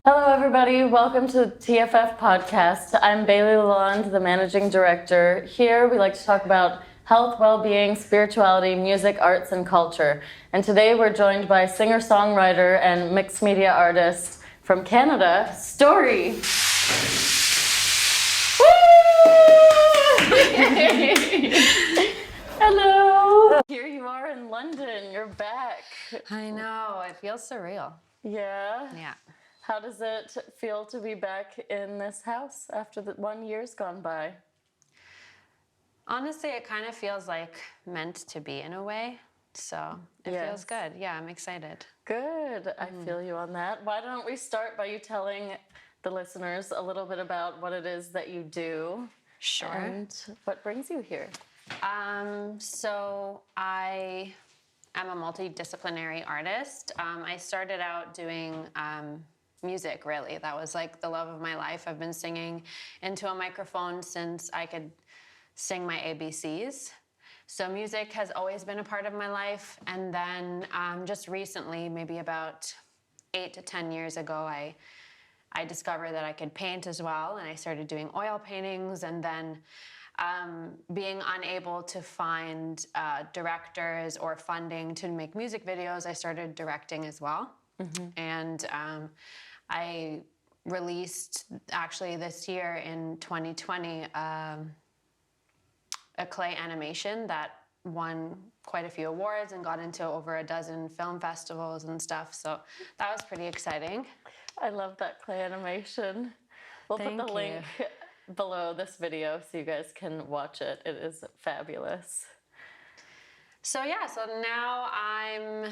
Hello, everybody. Welcome to the TFF podcast. I'm Bailey Lalonde, the managing director. Here, we like to talk about health, well-being, spirituality, music, arts, and culture. And today, we're joined by singer-songwriter and mixed media artist from Canada, Storry. Hello. Here you are in London. You're back. I know. It feels surreal. Yeah? Yeah. How does it feel to be back in this house after the 1 year's gone by? Honestly, it kind of feels like meant to be in a way. So it feels good. Yeah, I'm excited. Good. I feel you on that. Why don't we start by you telling the listeners a little bit about what it is that you do? Sure. And what brings you here? So I am a multidisciplinary artist. I started out doing music, really. That was like the love of my life. I've been singing into a microphone since I could sing my ABCs. So music has always been a part of my life. And then just recently, maybe about 8 to 10 years ago, I discovered that I could paint as well. And I started doing oil paintings. And then being unable to find directors or funding to make music videos, I started directing as well. And I released, actually this year in 2020, a clay animation that won quite a few awards and got into over a dozen film festivals and stuff. So that was pretty exciting. I love that clay animation. We'll put the link below this video so you guys can watch it. It is fabulous. So yeah, so now I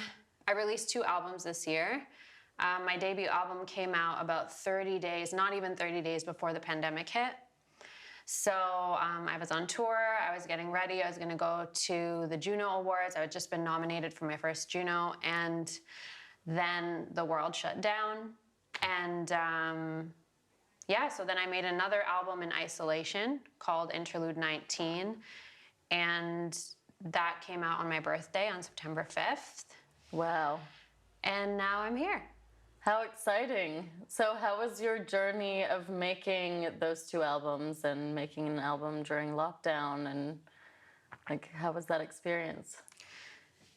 released 2 albums this year. My debut album came out about 30 days, not even 30 days before the pandemic hit. So I was on tour, I was getting ready, I was gonna go to the Juno Awards. I had just been nominated for my first Juno, and then the world shut down. And so then I made another album in isolation called Interlude 19, and that came out on my birthday on September 5th. Wow. And now I'm here. How exciting. So how was your journey of making those 2 albums and making an album during lockdown, and how was that experience?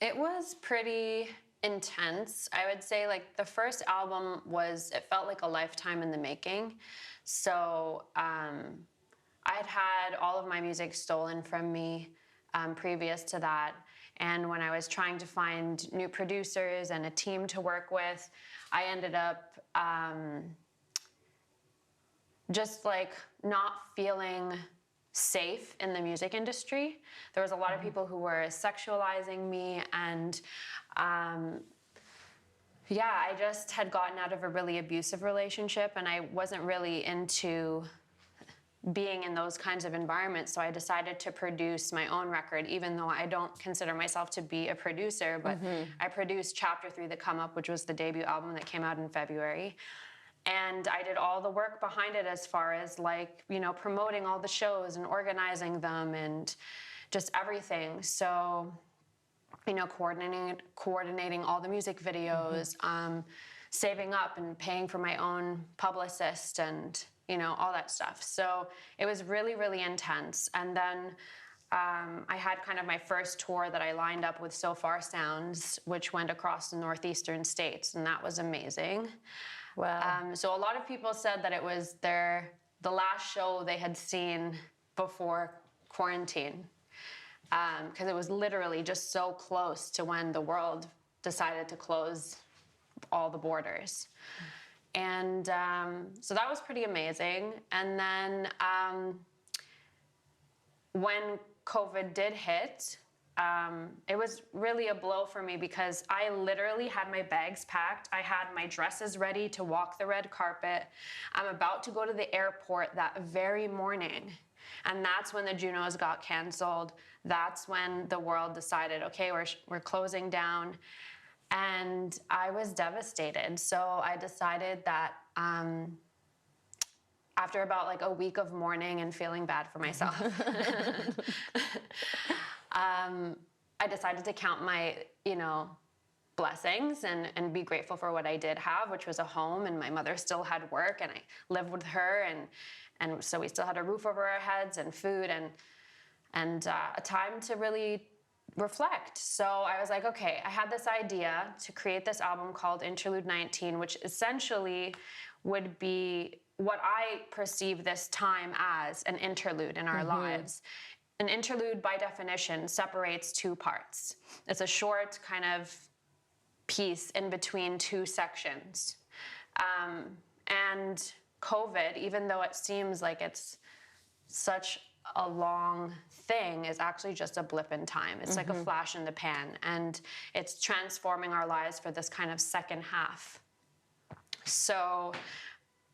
It was pretty intense. I would say the first album it felt like a lifetime in the making. So I'd had all of my music stolen from me previous to that. And when I was trying to find new producers and a team to work with, I ended up just not feeling safe in the music industry. There was a lot of people who were sexualizing me, and I just had gotten out of a really abusive relationship, and I wasn't really into being in those kinds of environments. So I decided to produce my own record, even though I don't consider myself to be a producer, but I produced Chapter 3, The Come Up, which was the debut album that came out in February. And I did all the work behind it as far as promoting all the shows and organizing them and just everything. So, coordinating all the music videos, saving up and paying for my own publicist and all that stuff. So it was really, really intense. And then I had kind of my first tour that I lined up with So Far Sounds, which went across the northeastern states, and that was amazing. Wow. So a lot of people said that it was the last show they had seen before quarantine, because it was literally just so close to when the world decided to close all the borders. And so that was pretty amazing. And then when COVID did hit, it was really a blow for me because I literally had my bags packed. I had my dresses ready to walk the red carpet. I'm about to go to the airport that very morning. And that's when the Junos got canceled. That's when the world decided, okay, we're closing down. And I was devastated. So I decided that after about a week of mourning and feeling bad for myself, I decided to count my blessings and be grateful for what I did have, which was a home, and my mother still had work, and I lived with her, and so we still had a roof over our heads and food and a time to really reflect. So I was like, okay, I had this idea to create this album called Interlude 19, which essentially would be what I perceive this time as an interlude in our lives. An interlude, by definition, separates two parts. It's a short kind of piece in between two sections. And COVID, even though it seems like it's such a long thing, is actually just a blip in time. It's like a flash in the pan, and it's transforming our lives for this kind of second half. So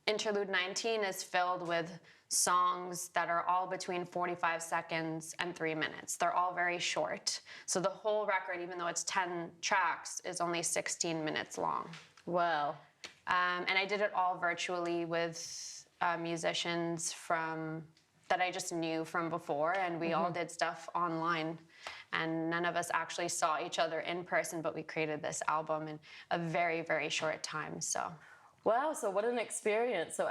Interlude 19 is filled with songs that are all between 45 seconds and 3 minutes. They're all very short. So the whole record, even though it's 10 tracks, is only 16 minutes long. Wow. And I did it all virtually with musicians that I just knew from before, and we all did stuff online. And none of us actually saw each other in person, but we created this album in a very, very short time, so... Wow, so what an experience. So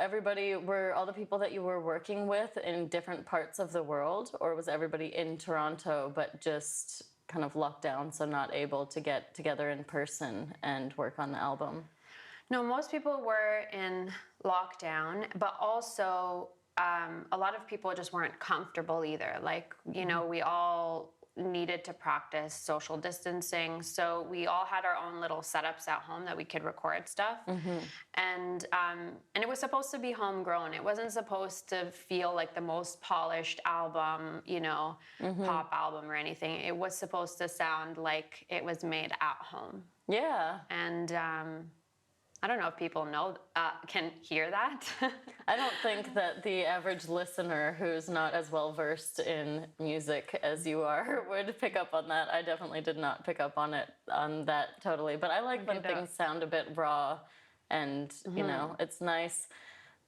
were all the people that you were working with in different parts of the world, or was everybody in Toronto but just kind of locked down, so not able to get together in person and work on the album? No, most people were in lockdown, but also a lot of people just weren't comfortable either. Like, you know, we all needed to practice social distancing, so we all had our own little setups at home that we could record stuff. And it was supposed to be homegrown. It wasn't supposed to feel like the most polished album, you know, pop album or anything. It was supposed to sound like it was made at home. Yeah. And I don't know if people can hear that. I don't think that the average listener who's not as well versed in music as you are would pick up on that. I definitely did not pick up on that totally. But I like when things sound a bit raw, and you know, it's nice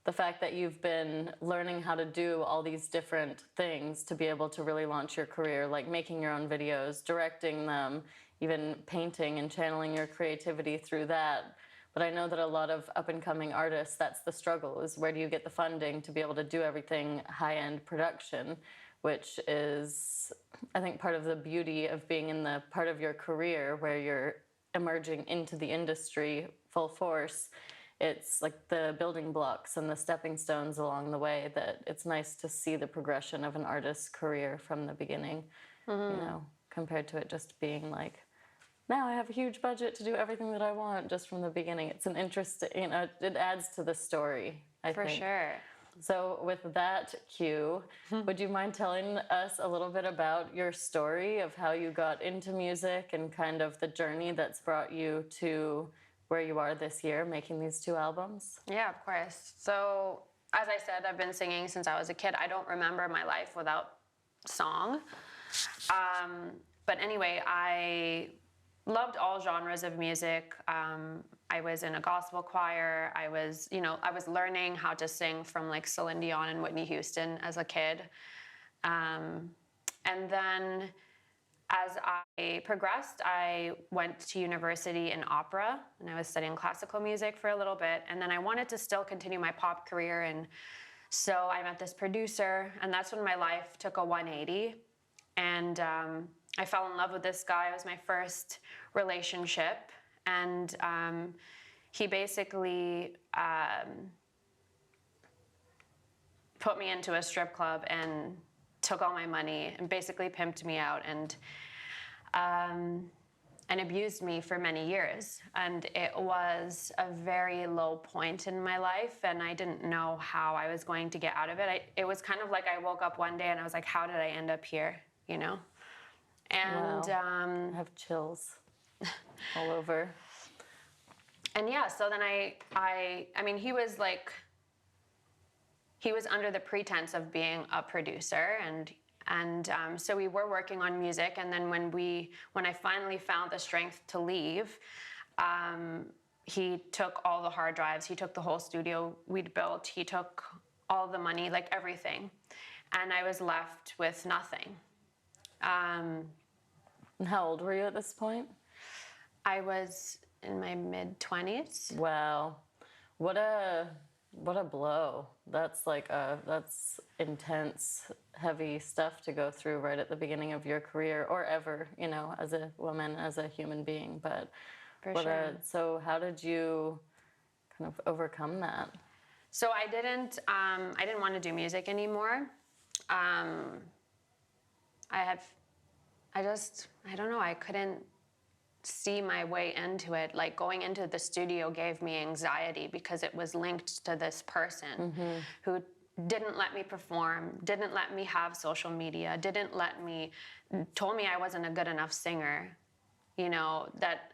the fact that you've been learning how to do all these different things to be able to really launch your career, like making your own videos, directing them, even painting and channeling your creativity through that. But I know that a lot of up-and-coming artists, that's the struggle, is where do you get the funding to be able to do everything high-end production, which is, I think, part of the beauty of being in the part of your career where you're emerging into the industry full force. It's like the building blocks and the stepping stones along the way that it's nice to see the progression of an artist's career from the beginning, you know, compared to it just being like, now I have a huge budget to do everything that I want just from the beginning. It's an interesting, you know, it adds to the story, I think. For sure. So with that cue, would you mind telling us a little bit about your story of how you got into music and kind of the journey that's brought you to where you are this year, making these 2 albums? Yeah, of course. So, as I said, I've been singing since I was a kid. I don't remember my life without song. But anyway, I loved all genres of music. I was in a gospel choir. I was learning how to sing from like Celine, Dion, and Whitney Houston as a kid. And then as I progressed, I went to university in opera, and I was studying classical music for a little bit. And then I wanted to still continue my pop career, and so I met this producer, and that's when my life took a 180. And I fell in love with this guy. It was my first relationship, and he basically put me into a strip club and took all my money and basically pimped me out and abused me for many years. And it was a very low point in my life, and I didn't know how I was going to get out of it. It was kind of like I woke up one day and I was like, how did I end up here, you know? And wow. I have chills all over. And yeah, so then I mean, he was under the pretense of being a producer, and so we were working on music. And then when I finally found the strength to leave, he took all the hard drives. He took the whole studio we'd built. He took all the money, like everything, and I was left with nothing. And how old were you at this point? I was in my mid-20s. Wow. What a blow. That's that's intense, heavy stuff to go through right at the beginning of your career, or ever, as a woman, as a human being. But For sure. So how did you kind of overcome that? So I didn't want to do music anymore. I don't know, I couldn't see my way into it. Like, going into the studio gave me anxiety because it was linked to this person who didn't let me perform, didn't let me have social media, told me I wasn't a good enough singer, that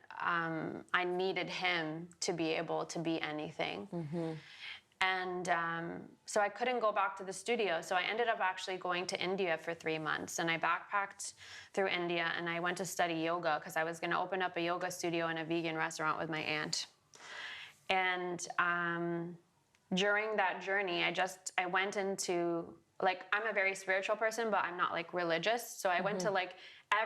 I needed him to be able to be anything. And so I couldn't go back to the studio. So I ended up actually going to India for 3 months. And I backpacked through India and I went to study yoga because I was going to open up a yoga studio and a vegan restaurant with my aunt. And during that journey, I went into, I'm a very spiritual person, but I'm not religious. So I went to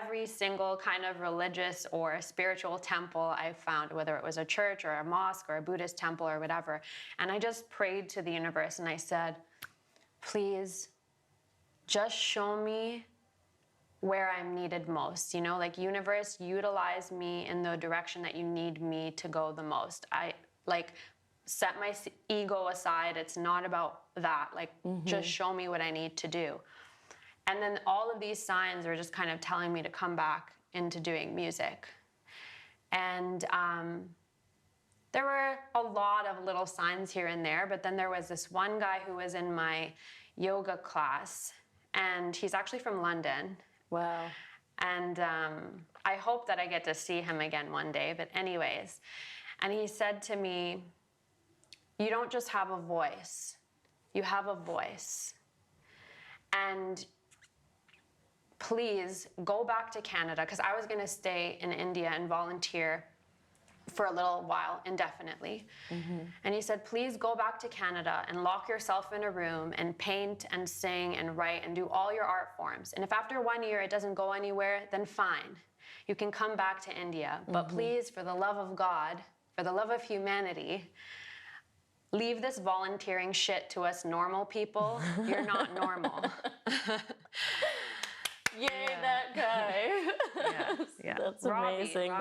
every single kind of religious or spiritual temple I found, whether it was a church or a mosque or a Buddhist temple or whatever. And I just prayed to the universe and I said, please just show me where I'm needed most. Universe, utilize me in the direction that you need me to go the most. I set my ego aside. It's not about that. Just show me what I need to do. And then all of these signs are just kind of telling me to come back into doing music. And there were a lot of little signs here and there, but then there was this one guy who was in my yoga class, and he's actually from London. Wow. And I hope that I get to see him again one day, but anyways. And he said to me, you don't just have a voice, you have a voice. And please go back to Canada, because I was going to stay in India and volunteer for a little while indefinitely. And he said, please go back to Canada and lock yourself in a room and paint and sing and write and do all your art forms. And if after 1 year it doesn't go anywhere, then fine. You can come back to India. But please, for the love of God, for the love of humanity, leave this volunteering shit to us normal people. You're not normal. Yay, that guy. Yeah. That's Robbie, amazing.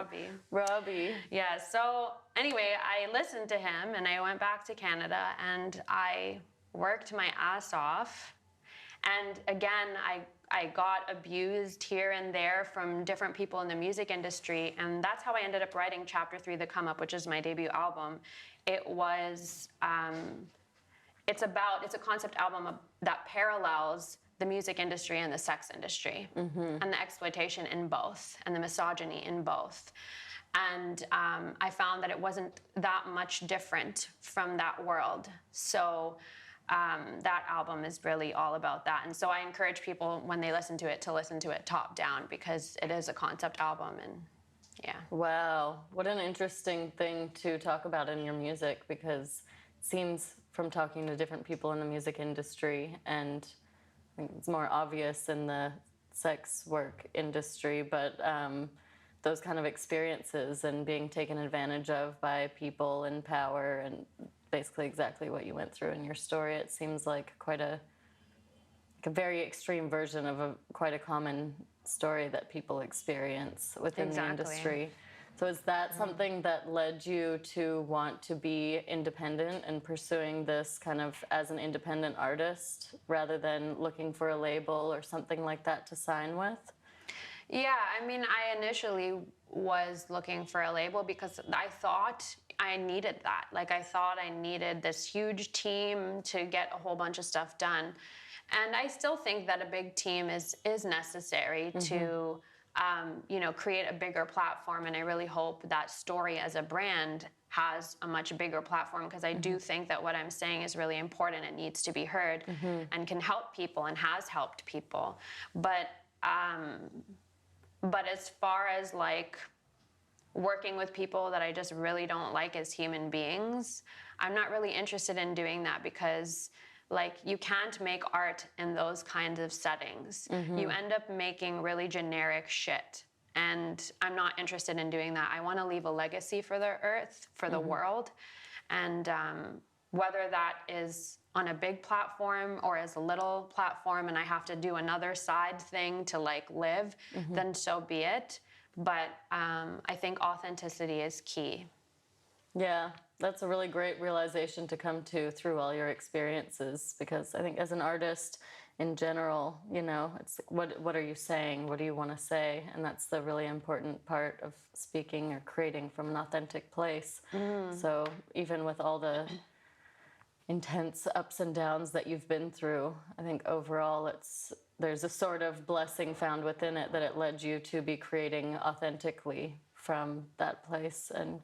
Robbie. Yeah, so anyway, I listened to him and I went back to Canada and I worked my ass off. And again, I got abused here and there from different people in the music industry. And that's how I ended up writing Chapter 3, The Come Up, which is my debut album. It was, it's a concept album that parallels the music industry and the sex industry, and the exploitation in both, and the misogyny in both. And I found that it wasn't that much different from that world. So that album is really all about that. And so I encourage people, when they listen to it top down, because it is a concept album. And yeah. Wow, what an interesting thing to talk about in your music, because it seems, from talking to different people in the music industry, and I think it's more obvious in the sex work industry, but those kind of experiences and being taken advantage of by people in power, and basically exactly what you went through in your story, it seems like quite a very extreme version of quite a common story that people experience within the industry. So is that something that led you to want to be independent and pursuing this kind of as an independent artist rather than looking for a label or something like that to sign with? Yeah, I mean, I initially was looking for a label because I thought I needed that. I thought I needed this huge team to get a whole bunch of stuff done. And I still think that a big team is necessary to create a bigger platform. And I really hope that Storry as a brand has a much bigger platform, because I do think that what I'm saying is really important and needs to be heard and can help people and has helped people. But as far as working with people that I just really don't like as human beings, I'm not really interested in doing that, because you can't make art in those kinds of settings. You end up making really generic shit. And I'm not interested in doing that. I want to leave a legacy for the earth, for the world. And whether that is on a big platform or as a little platform and I have to do another side thing to like live, then so be it. But I think authenticity is key. Yeah, that's a really great realization to come to through all your experiences, because I think as an artist in general, you know, it's what are you saying? What do you want to say? And that's the really important part of speaking or creating from an authentic place. So even with all the intense ups and downs that you've been through, I think overall there's a sort of blessing found within it that it led you to be creating authentically from that place and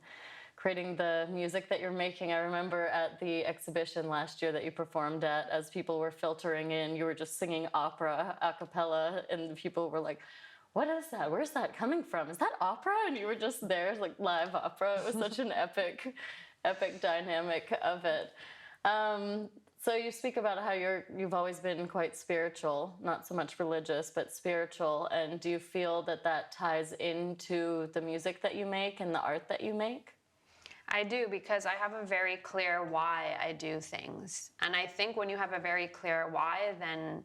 creating the music that you're making. I remember at the exhibition last year that you performed at, as people were filtering in, you were just singing opera a cappella, and people were like, what is that? Where's that coming from? Is that opera? And you were just there, like live opera. It was such an epic dynamic of it. So you speak about how you've always been quite spiritual, not so much religious, but spiritual. And do you feel that ties into the music that you make and the art that you make? I do, because I have a very clear why I do things. And I think when you have a very clear why, then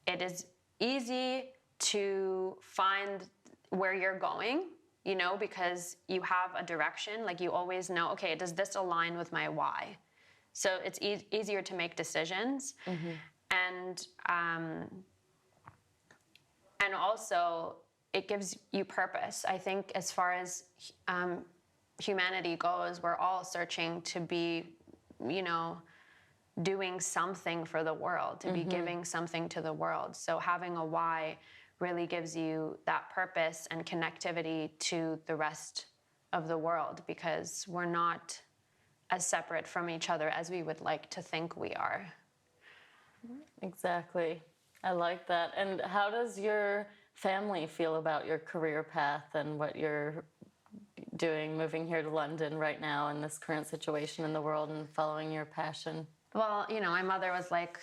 it is easy to find where you're going, you know, because you have a direction. Like you always know, okay, does this align with my why? So it's easier to make decisions. And also it gives you purpose. I think as far as humanity goes, we're all searching to be, you know, doing something for the world, to be giving something to the world. So having a why really gives you that purpose and connectivity to the rest of the world, because we're not as separate from each other as we would like to think we are. Exactly. I like that. And how does your family feel about your career path and what you're doing, moving here to London right now in this current situation in the world and following your passion? Well, you know, my mother was like,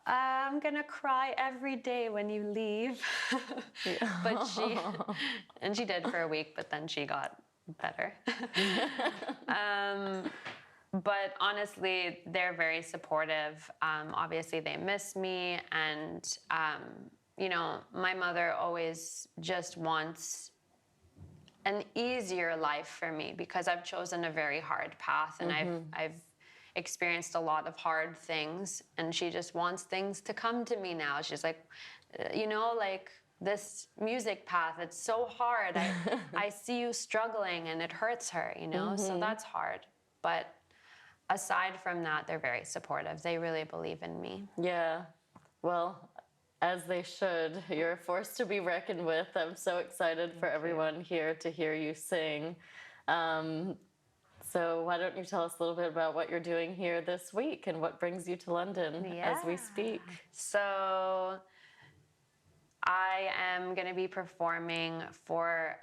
I'm gonna cry every day when you leave. But she did for a week, but then she got better. But honestly, they're very supportive. Obviously they miss me, and you know, my mother always just wants an easier life for me, because I've chosen a very hard path, and I've experienced a lot of hard things, and she just wants things to come to me now. She's like, you know, like this music path, it's so hard. I see you struggling, and it hurts her, you know, so that's hard. But aside from that, they're very supportive. They really believe in me. Yeah, well, as they should. You're a force to be reckoned with. I'm so excited for everyone here to hear you sing. So why don't you tell us a little bit about what you're doing here this week and what brings you to London as we speak? So I am going to be performing for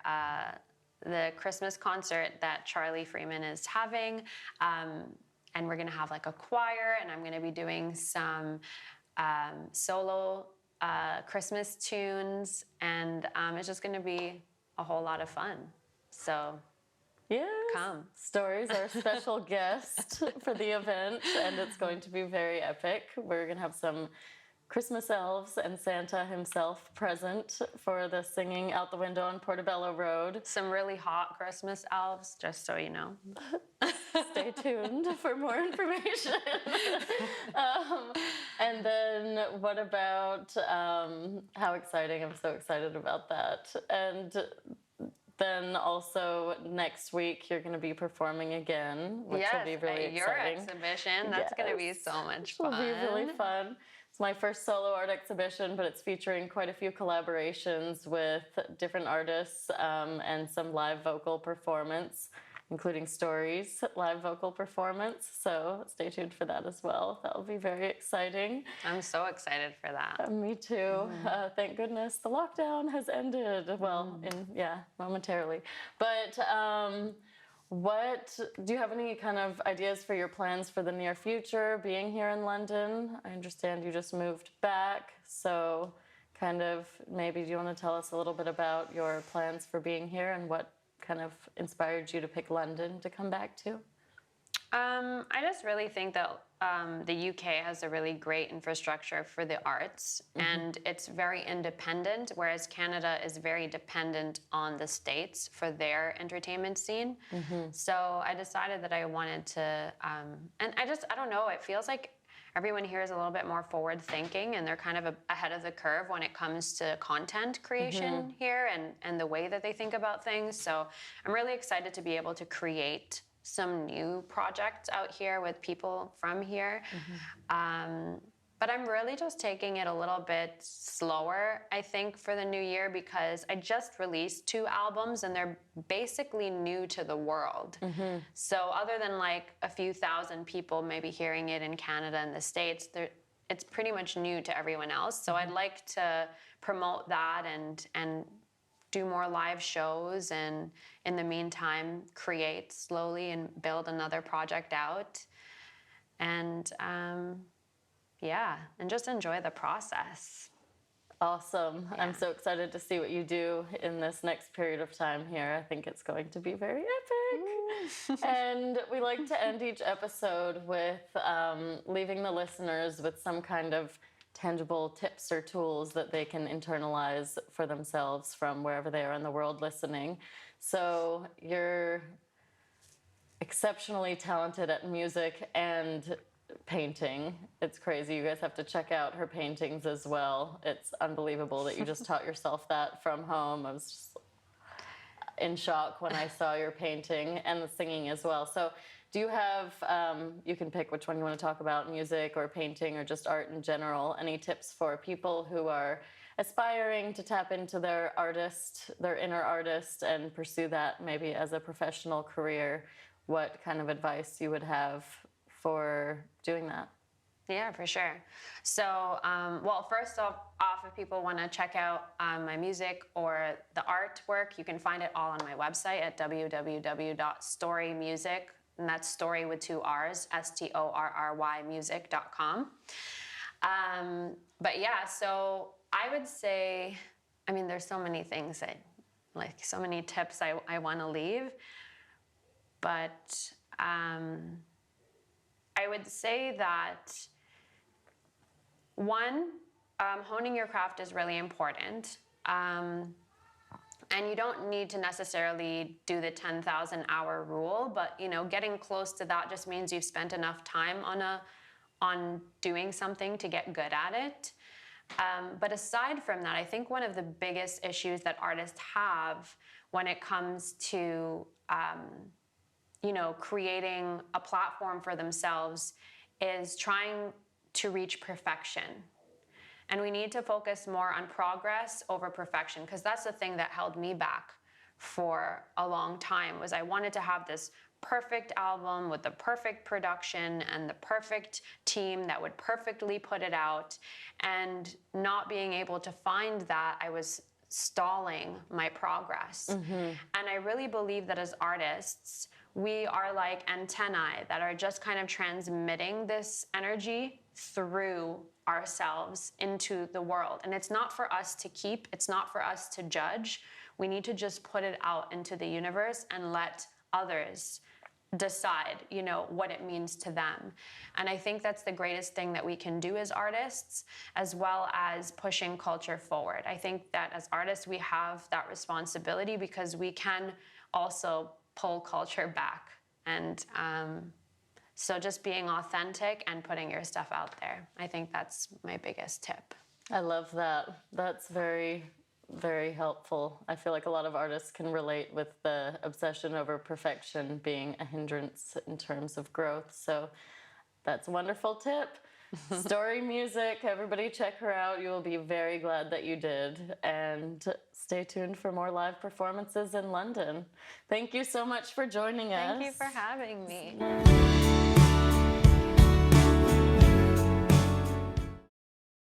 the Christmas concert that Charlie Freeman is having. And we're going to have like a choir, and I'm going to be doing some solo Christmas tunes, and it's just going to be a whole lot of fun. So yes, come. Storry's our special guest for the event, and it's going to be very epic. We're going to have some Christmas elves and Santa himself present for the singing out the window on Portobello Road. Some really hot Christmas elves, just so you know. Stay tuned for more information. And then what about, how exciting, I'm so excited about that. And then also next week you're going to be performing again, which will be really exciting. Your exhibition, that's going to be so much fun. It'll be really fun. It's my first solo art exhibition, but it's featuring quite a few collaborations with different artists and some live vocal performance, including Storry's live vocal performance. So stay tuned for that as well. That'll be very exciting. I'm so excited for that. Me too. Thank goodness the lockdown has ended. Well, momentarily. But what do you have any kind of ideas for your plans for the near future being here in London? I understand you just moved back, so kind of, maybe do you want to tell us a little bit about your plans for being here and what kind of inspired you to pick London to come back to? I just really think that the UK has a really great infrastructure for the arts, and it's very independent, whereas Canada is very dependent on the States for their entertainment scene. So I decided that I wanted to, and I don't know, it feels like everyone here is a little bit more forward thinking, and they're kind of ahead of the curve when it comes to content creation here and the way that they think about things. So I'm really excited to be able to create some new projects out here with people from here. But I'm really just taking it a little bit slower, I think, for the new year, because I just released 2 albums and they're basically new to the world. So other than like a few thousand people maybe hearing it in Canada and the States, it's pretty much new to everyone else. So I'd like to promote that and do more live shows, and in the meantime create slowly and build another project out, and and just enjoy the process. Awesome. I'm so excited to see what you do in this next period of time here. I think it's going to be very epic. And we like to end each episode with leaving the listeners with some kind of tangible tips or tools that they can internalize for themselves from wherever they are in the world listening. So you're exceptionally talented at music and painting. It's crazy. You guys have to check out her paintings as well. It's unbelievable that you just taught yourself that from home. I was just in shock when I saw your painting and the singing as well. So do you have, you can pick which one you want to talk about, music or painting or just art in general, any tips for people who are aspiring to tap into their inner artist and pursue that maybe as a professional career? What kind of advice you would have for doing that? Yeah, for sure. So, well, first off, if people want to check out my music or the artwork, you can find it all on my website at www.storrymusic, and that's Storry with 2 R's, STORRY music.com. But yeah, so I would say, I mean, there's so many things so many tips I want to leave, but I would say that one, honing your craft is really important. And you don't need to necessarily do the 10,000 hour rule, but getting close to that just means you've spent enough time on doing something to get good at it. But aside from that, I think one of the biggest issues that artists have when it comes to creating a platform for themselves is trying to reach perfection. And we need to focus more on progress over perfection, because that's the thing that held me back for a long time, was I wanted to have this perfect album with the perfect production and the perfect team that would perfectly put it out. And not being able to find that, I was stalling my progress. And I really believe that as artists, we are like antennae that are just kind of transmitting this energy through ourselves into the world. And it's not for us to keep, it's not for us to judge. We need to just put it out into the universe and let others decide, what it means to them. And I think that's the greatest thing that we can do as artists, as well as pushing culture forward. I think that as artists, we have that responsibility, because we can also pull culture back. And so just being authentic and putting your stuff out there, I think that's my biggest tip. I love that. That's very, very helpful. I feel like a lot of artists can relate with the obsession over perfection being a hindrance in terms of growth. So that's a wonderful tip. Storry Music, everybody check her out. You will be very glad that you did. And stay tuned for more live performances in London. Thank you so much for joining us. Thank you for having me.